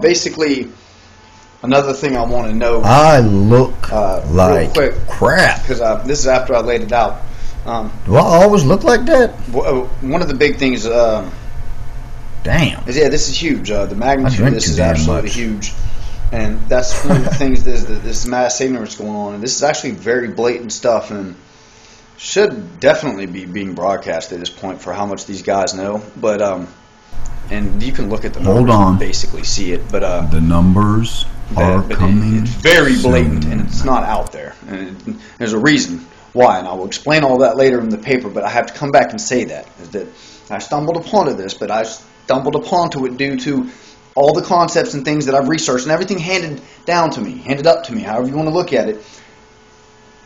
Basically, another thing I want to know. I look like real quick, crap. because this is after I laid it out. Do I always look like that? One of the big things. Damn. This is huge. The magnitude of this is absolutely much. huge. And that's one of the things, this mass ignorance going on. And this is actually very blatant stuff and should definitely be being broadcast at this point for how much these guys know. But, and you can look at the numbers Hold on. and basically see it. But the numbers are coming. It's very blatant soon. and it's not out there. And there's a reason why. And I will explain all that later in the paper. But I have to come back and say that. Is that I stumbled upon this, but I stumbled upon it due to all the concepts and things that I've researched and everything handed up to me, however you want to look at it.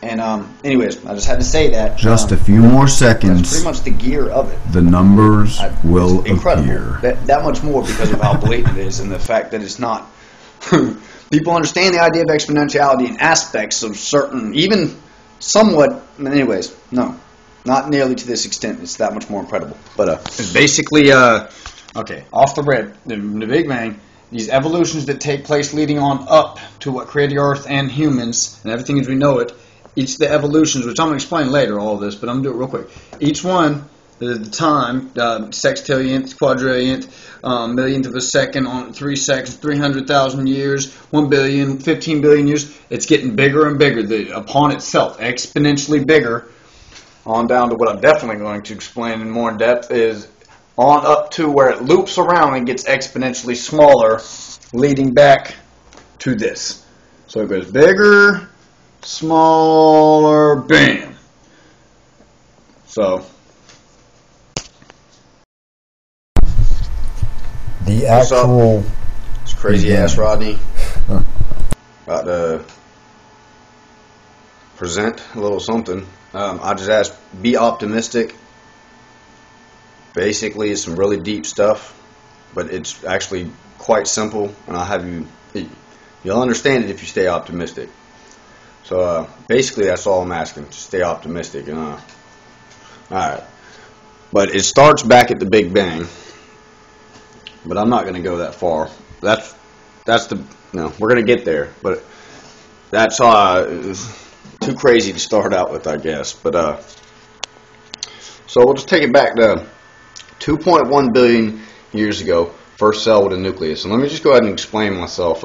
And anyways, I just had to say that. Just a few more seconds. That's pretty much the gear of it. The numbers will incredible. appear. That much more because of how blatant it is and the fact that it's not. People understand the idea of exponentiality and aspects of certain, even somewhat. Anyways, no. Not nearly to this extent. It's that much more incredible. But it's basically, okay, off the rip, the Big Bang, these evolutions that take place leading on up to what created the Earth and humans and everything as we know it, each of the evolutions, which I'm going to explain later, all of this, but I'm going to do it real quick. Each one, the time, sextillionth, quadrillionth, millionth of a second on 3 seconds, 300,000 years, 1 billion, 15 billion years, it's getting bigger and bigger. Upon itself, exponentially bigger. On down to what I'm definitely going to explain in more depth is on up to where it loops around and gets exponentially smaller, leading back to this. So it goes bigger, smaller, bam. So The actual. it's crazy ass Rodney. About to present a little something. I just asked, be optimistic. Basically, it's some really deep stuff, but it's actually quite simple, and I'll have you'll understand it if you stay optimistic. So basically, that's all I'm asking, just stay optimistic. And all right, but it starts back at the Big Bang, but I'm not going to go that far. That's we're going to get there, but that's too crazy to start out with, I guess. But so we'll just take it back to 2.1 billion years ago, first cell with a nucleus. And let me just go ahead and explain myself.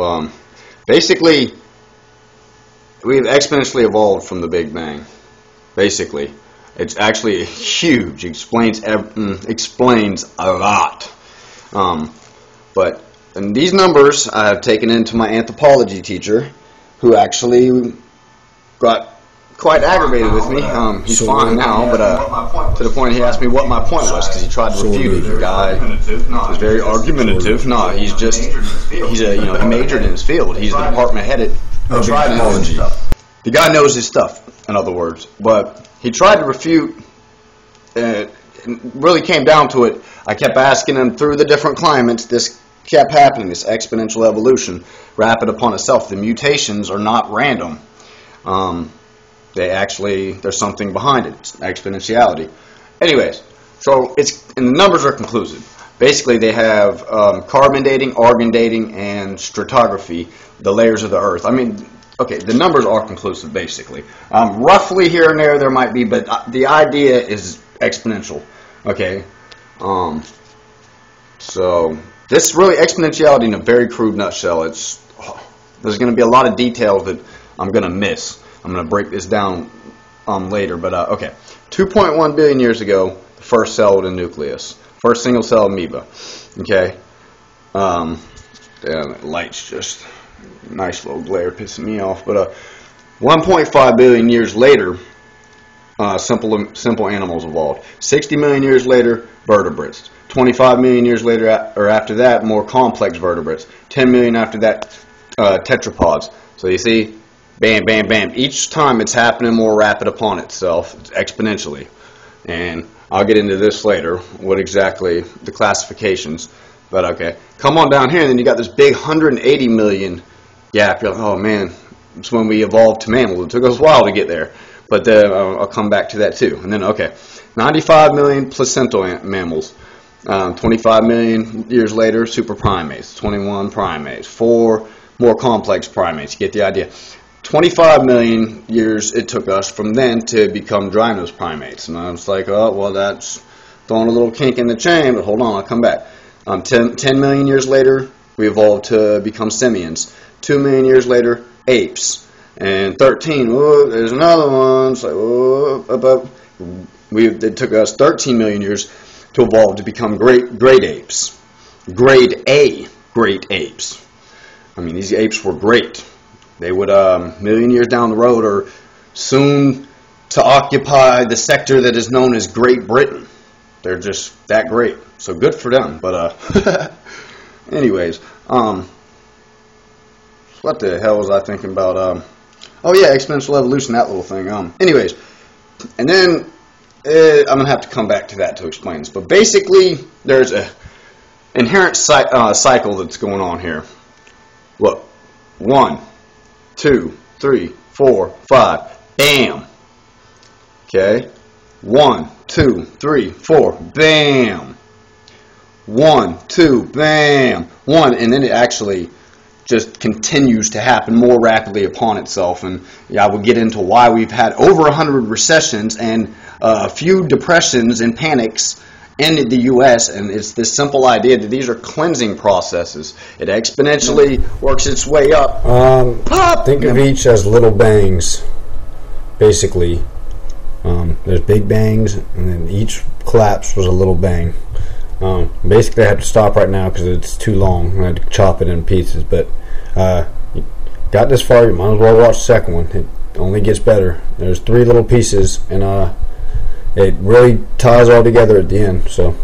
Basically, we've exponentially evolved from the Big Bang. Basically, it's actually huge. Explains a lot. But and these numbers I have taken into my anthropology teacher, who actually got quite aggravated with me. He's fine now, but to the point he asked me what my point was because he tried to refute it. The guy was very argumentative. No, he majored in his field. He's the department head at anthropology. The guy knows his stuff, in other words. But he tried to refute. It really came down to it. I kept asking him through the different climates. This kept happening. This exponential evolution, rapid upon itself. The mutations are not random. There's something behind it. It's exponentiality. Anyways, so and the numbers are conclusive. Basically, they have carbon dating, argon dating, and stratigraphy, the layers of the Earth. I mean, okay, the numbers are conclusive, basically. Roughly here and there might be, but the idea is exponential. Okay, so this is really exponentiality in a very crude nutshell. There's going to be a lot of details that I'm going to miss. I'm going to break this down later, but okay. 2.1 billion years ago, the first cell with a nucleus. First single cell amoeba. Okay? The light's just nice little glare pissing me off. But 1.5 billion years later, simple animals evolved. 60 million years later, vertebrates. 25 million years later, or after that, more complex vertebrates. 10 million after that, tetrapods. So you see, bam, bam, bam. Each time it's happening more rapid upon itself, exponentially. And I'll get into this later, what exactly the classifications. But okay, come on down here, and then you got this big 180 million gap. You're like, oh man, it's when we evolved to mammals. It took us a while to get there. But I'll come back to that too. And then, okay, 95 million placental mammals. 25 million years later, super primates. 21 primates. 4 more complex primates. You get the idea. 25 million years it took us from then to become dry-nosed primates. And I was like, oh, well, that's throwing a little kink in the chain, but hold on, I'll come back. 10 million years later, we evolved to become simians. 2 million years later, apes. And 13, oh, there's another one. It's like, oh, it took us 13 million years to evolve to become great apes. Grade A great apes. I mean, these apes were great. They would, million years down the road, are soon to occupy the sector that is known as Great Britain. They're just that great. So good for them. But, anyways, what the hell was I thinking about? Oh yeah, exponential evolution, that little thing. Anyways, and then I'm going to have to come back to that to explain this. But basically, there's a inherent cycle that's going on here. Look, 1, 2, 3, 4, 5, bam. Okay, 1, 2, 3, 4, bam. 1, 2, bam. 1, and then it actually just continues to happen more rapidly upon itself. And I will get into why we've had over 100 recessions and a few depressions and panics in the U.S., and it's this simple idea that these are cleansing processes. It exponentially works its way up. Think of each as little bangs, basically. There's big bangs, and then each collapse was a little bang. Basically, I have to stop right now because it's too long. I had to chop it in pieces, but you got this far, you might as well watch the second one. It only gets better. There's 3 little pieces, and it really ties all together at the end. So